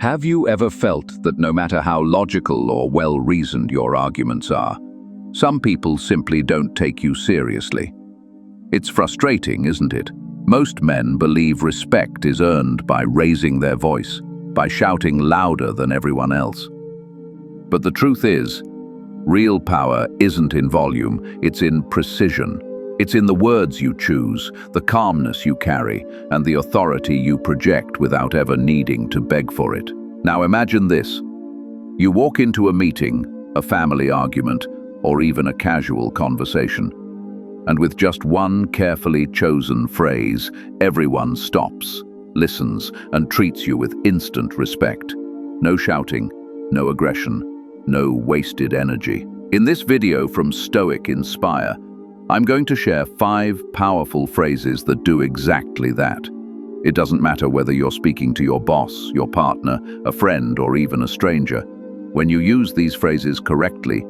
Have you ever felt that no matter how logical or well-reasoned your arguments are, some people simply don't take you seriously? It's frustrating, isn't it? Most men believe respect is earned by raising their voice, by shouting louder than everyone else. But the truth is, real power isn't in volume, it's in precision. It's in the words you choose, the calmness you carry, and the authority you project without ever needing to beg for it. Now imagine this. You walk into a meeting, a family argument, or even a casual conversation, and with just one carefully chosen phrase, everyone stops, listens, and treats you with instant respect. No shouting, no aggression, no wasted energy. In this video from Stoic Inspire, I'm going to share 5 powerful phrases that do exactly that. It doesn't matter whether you're speaking to your boss, your partner, a friend, or even a stranger. When you use these phrases correctly,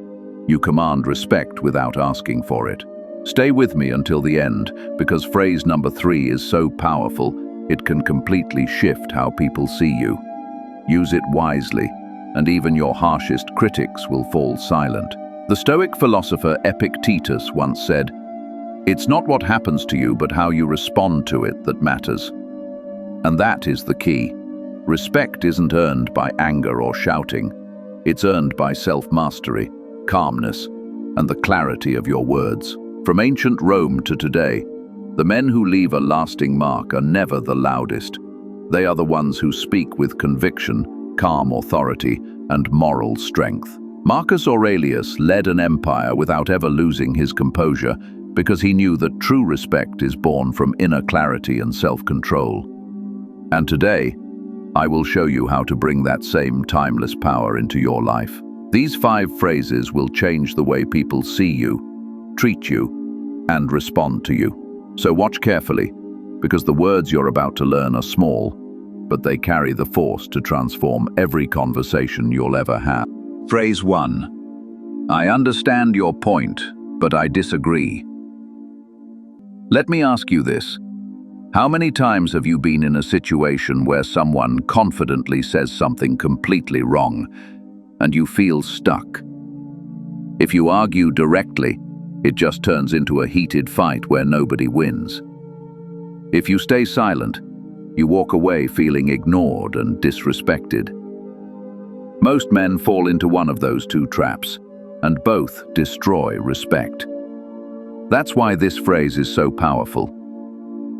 you command respect without asking for it. Stay with me until the end, because phrase number 3 is so powerful, it can completely shift how people see you. Use it wisely, and even your harshest critics will fall silent. The Stoic philosopher Epictetus once said, "It's not what happens to you, but how you respond to it that matters." And that is the key. Respect isn't earned by anger or shouting. It's earned by self-mastery, calmness, and the clarity of your words. From ancient Rome to today, the men who leave a lasting mark are never the loudest. They are the ones who speak with conviction, calm authority, and moral strength. Marcus Aurelius led an empire without ever losing his composure because he knew that true respect is born from inner clarity and self-control. And today, I will show you how to bring that same timeless power into your life. These 5 phrases will change the way people see you, treat you, and respond to you. So watch carefully, because the words you're about to learn are small, but they carry the force to transform every conversation you'll ever have. Phrase 1. I understand your point, but I disagree. Let me ask you this. How many times have you been in a situation where someone confidently says something completely wrong, and you feel stuck? If you argue directly, it just turns into a heated fight where nobody wins. If you stay silent, you walk away feeling ignored and disrespected. Most men fall into one of those 2 traps, and both destroy respect. That's why this phrase is so powerful.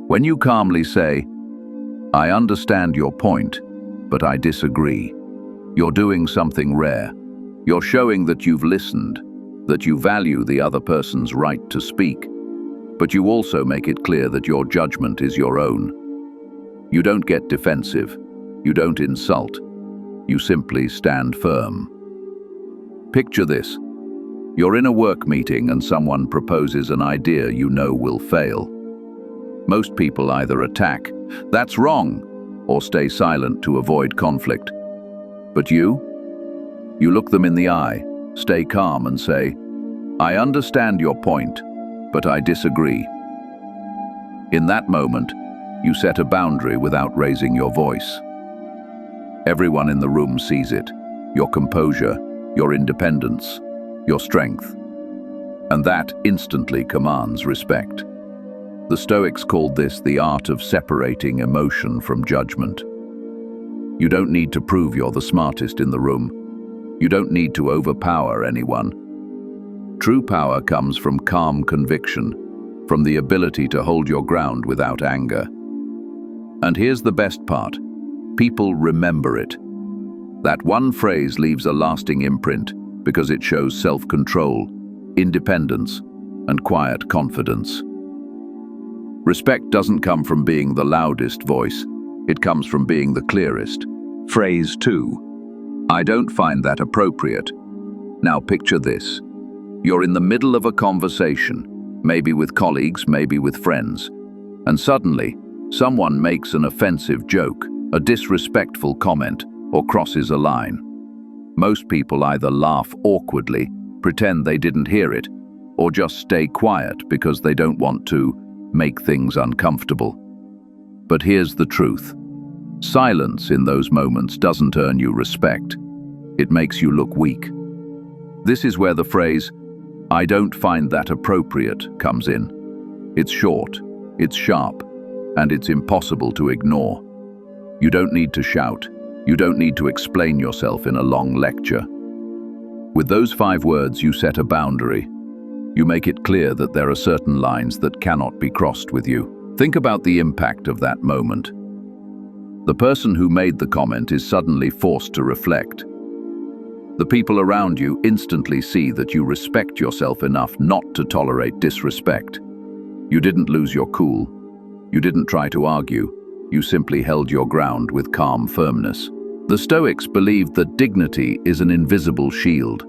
When you calmly say, "I understand your point, but I disagree," you're doing something rare. You're showing that you've listened, that you value the other person's right to speak, but you also make it clear that your judgment is your own. You don't get defensive, you don't insult, you simply stand firm. Picture this. You're in a work meeting and someone proposes an idea you know will fail. Most people either attack, "That's wrong," or stay silent to avoid conflict. But you look them in the eye, stay calm and say, "I understand your point, but I disagree." In that moment, you set a boundary without raising your voice. Everyone in the room sees it, your composure, your independence, your strength. And that instantly commands respect. The Stoics called this the art of separating emotion from judgment. You don't need to prove you're the smartest in the room. You don't need to overpower anyone. True power comes from calm conviction, from the ability to hold your ground without anger. And here's the best part. People remember it. That one phrase leaves a lasting imprint because it shows self-control, independence, and quiet confidence. Respect doesn't come from being the loudest voice, it comes from being the clearest. Phrase 2. I don't find that appropriate. Now picture this. You're in the middle of a conversation, maybe with colleagues, maybe with friends, and suddenly, someone makes an offensive joke, a disrespectful comment, or crosses a line. Most people either laugh awkwardly, pretend they didn't hear it, or just stay quiet because they don't want to make things uncomfortable. But here's the truth. Silence in those moments doesn't earn you respect. It makes you look weak. This is where the phrase, "I don't find that appropriate," comes in. It's short, it's sharp, and it's impossible to ignore. You don't need to shout. You don't need to explain yourself in a long lecture. With those 5 words, you set a boundary. You make it clear that there are certain lines that cannot be crossed with you. Think about the impact of that moment. The person who made the comment is suddenly forced to reflect. The people around you instantly see that you respect yourself enough not to tolerate disrespect. You didn't lose your cool. You didn't try to argue. You simply held your ground with calm firmness. The Stoics believed that dignity is an invisible shield.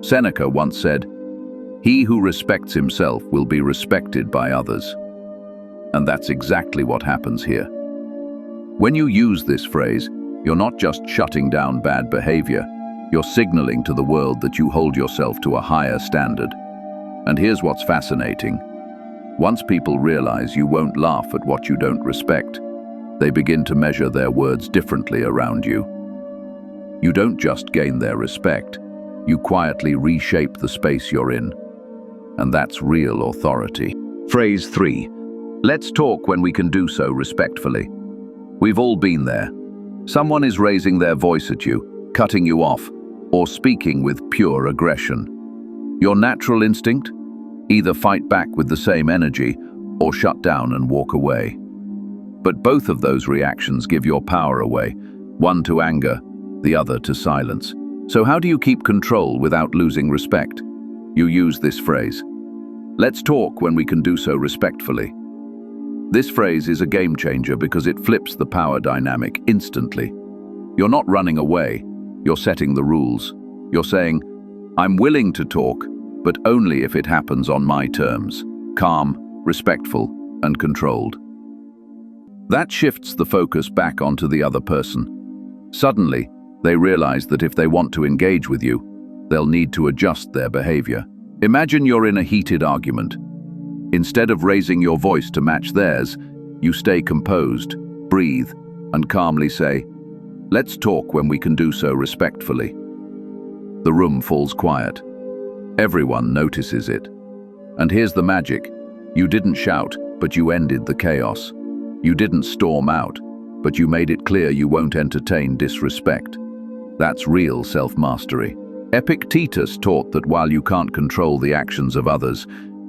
Seneca once said, "He who respects himself will be respected by others." And that's exactly what happens here. When you use this phrase, you're not just shutting down bad behavior, you're signaling to the world that you hold yourself to a higher standard. And here's what's fascinating. Once people realize you won't laugh at what you don't respect, they begin to measure their words differently around you. You don't just gain their respect, you quietly reshape the space you're in. And that's real authority. Phrase 3. Let's talk when we can do so respectfully. We've all been there. Someone is raising their voice at you, cutting you off, or speaking with pure aggression. Your natural instinct? Either fight back with the same energy, or shut down and walk away. But both of those reactions give your power away, one to anger, the other to silence. So how do you keep control without losing respect? You use this phrase. Let's talk when we can do so respectfully. This phrase is a game changer because it flips the power dynamic instantly. You're not running away, you're setting the rules. You're saying, "I'm willing to talk, but only if it happens on my terms." Calm, respectful, and controlled. That shifts the focus back onto the other person. Suddenly, they realize that if they want to engage with you, they'll need to adjust their behavior. Imagine you're in a heated argument. Instead of raising your voice to match theirs, you stay composed, breathe, and calmly say, "Let's talk when we can do so respectfully." The room falls quiet. Everyone notices it. And here's the magic. You didn't shout, but you ended the chaos. You didn't storm out, but you made it clear you won't entertain disrespect. That's real self-mastery. Epictetus taught that while you can't control the actions of others,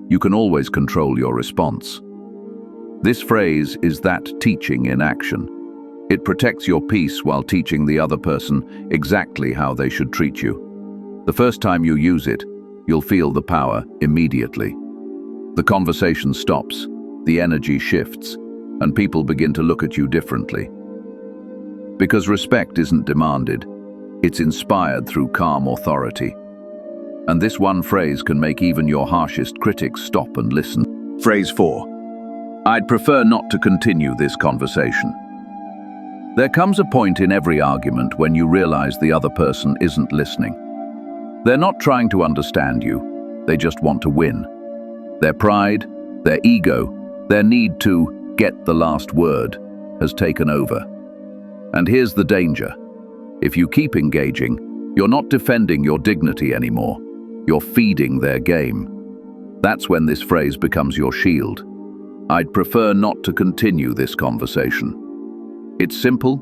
you can always control your response. This phrase is that teaching in action. It protects your peace while teaching the other person exactly how they should treat you. The first time you use it, you'll feel the power immediately. The conversation stops, the energy shifts, and people begin to look at you differently. Because respect isn't demanded, it's inspired through calm authority. And this one phrase can make even your harshest critics stop and listen. Phrase 4. I'd prefer not to continue this conversation. There comes a point in every argument when you realize the other person isn't listening. They're not trying to understand you, they just want to win. Their pride, their ego, their need to get the last word has taken over. And here's the danger. If you keep engaging, you're not defending your dignity anymore. You're feeding their game. That's when this phrase becomes your shield. I'd prefer not to continue this conversation. It's simple,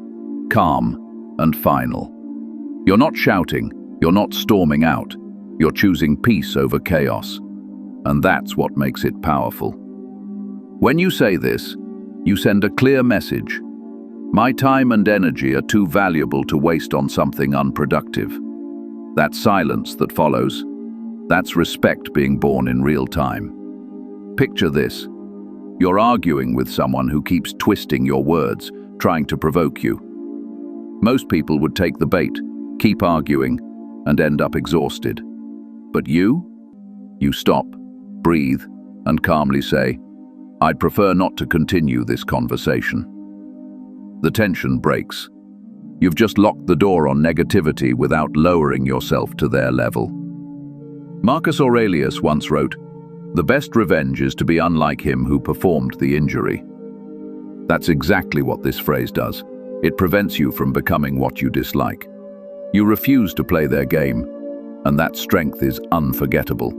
calm, and final. You're not shouting, you're not storming out. You're choosing peace over chaos. And that's what makes it powerful. When you say this, you send a clear message. My time and energy are too valuable to waste on something unproductive. That silence that follows, that's respect being born in real time. Picture this. You're arguing with someone who keeps twisting your words, trying to provoke you. Most people would take the bait, keep arguing, and end up exhausted. But you stop, breathe, and calmly say, I'd prefer not to continue this conversation. The tension breaks. You've just locked the door on negativity without lowering yourself to their level. Marcus Aurelius once wrote, "The best revenge is to be unlike him who performed the injury." That's exactly what this phrase does. It prevents you from becoming what you dislike. You refuse to play their game, and that strength is unforgettable.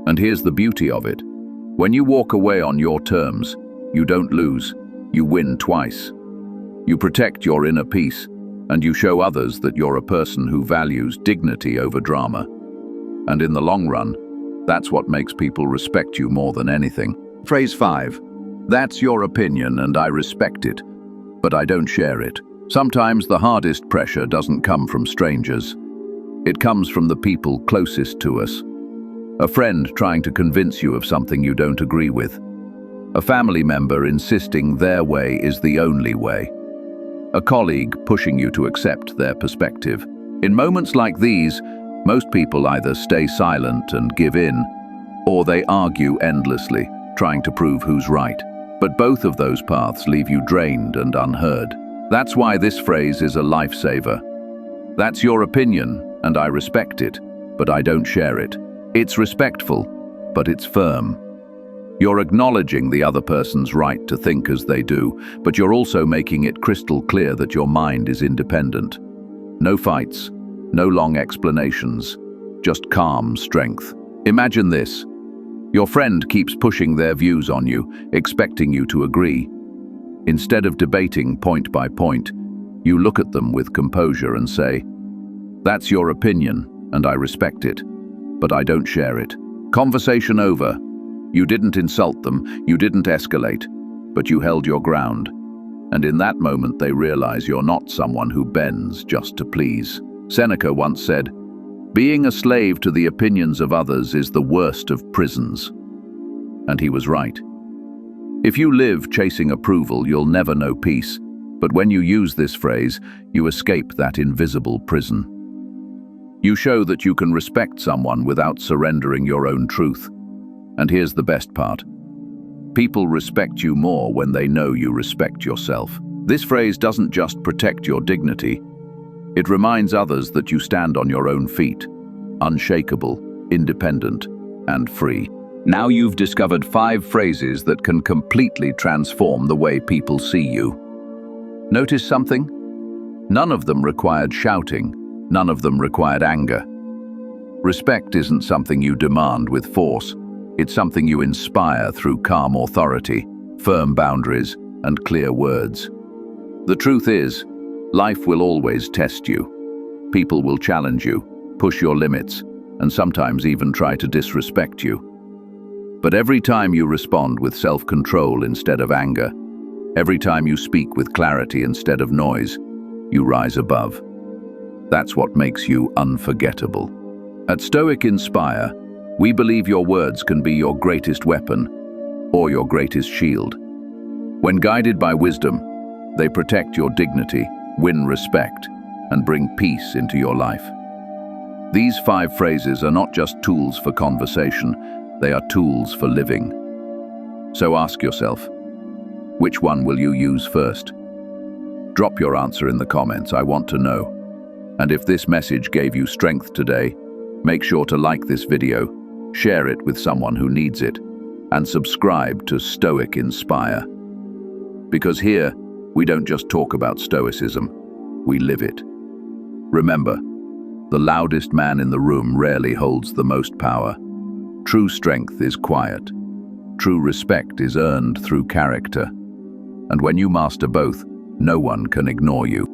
And here's the beauty of it. When you walk away on your terms, you don't lose, you win twice. You protect your inner peace, and you show others that you're a person who values dignity over drama. And in the long run, that's what makes people respect you more than anything. Phrase 5. That's your opinion and I respect it, but I don't share it. Sometimes the hardest pressure doesn't come from strangers. It comes from the people closest to us. A friend trying to convince you of something you don't agree with. A family member insisting their way is the only way. A colleague pushing you to accept their perspective. In moments like these, most people either stay silent and give in, or they argue endlessly, trying to prove who's right. But both of those paths leave you drained and unheard. That's why this phrase is a lifesaver. That's your opinion, and I respect it, but I don't share it. It's respectful, but it's firm. You're acknowledging the other person's right to think as they do, but you're also making it crystal clear that your mind is independent. No fights, no long explanations, just calm strength. Imagine this. Your friend keeps pushing their views on you, expecting you to agree. Instead of debating point by point, you look at them with composure and say, "That's your opinion, and I respect it, but I don't share it." Conversation over. You didn't insult them, you didn't escalate, but you held your ground. And in that moment they realize you're not someone who bends just to please. Seneca once said, "Being a slave to the opinions of others is the worst of prisons." And he was right. If you live chasing approval, you'll never know peace. But when you use this phrase, you escape that invisible prison. You show that you can respect someone without surrendering your own truth. And here's the best part. People respect you more when they know you respect yourself. This phrase doesn't just protect your dignity. It reminds others that you stand on your own feet, unshakable, independent, and free. Now you've discovered 5 phrases that can completely transform the way people see you. Notice something? None of them required shouting. None of them required anger. Respect isn't something you demand with force. It's something you inspire through calm authority, firm boundaries, and clear words. The truth is, life will always test you. People will challenge you, push your limits, and sometimes even try to disrespect you. But every time you respond with self-control instead of anger, every time you speak with clarity instead of noise, you rise above. That's what makes you unforgettable. At Stoic Inspire, we believe your words can be your greatest weapon or your greatest shield. When guided by wisdom, they protect your dignity, win respect, and bring peace into your life. These 5 phrases are not just tools for conversation, they are tools for living. So ask yourself, which one will you use first? Drop your answer in the comments, I want to know. And if this message gave you strength today, make sure to like this video, share it with someone who needs it, and subscribe to Stoic Inspire. Because here, we don't just talk about Stoicism, we live it. Remember, the loudest man in the room rarely holds the most power. True strength is quiet. True respect is earned through character. And when you master both, no one can ignore you.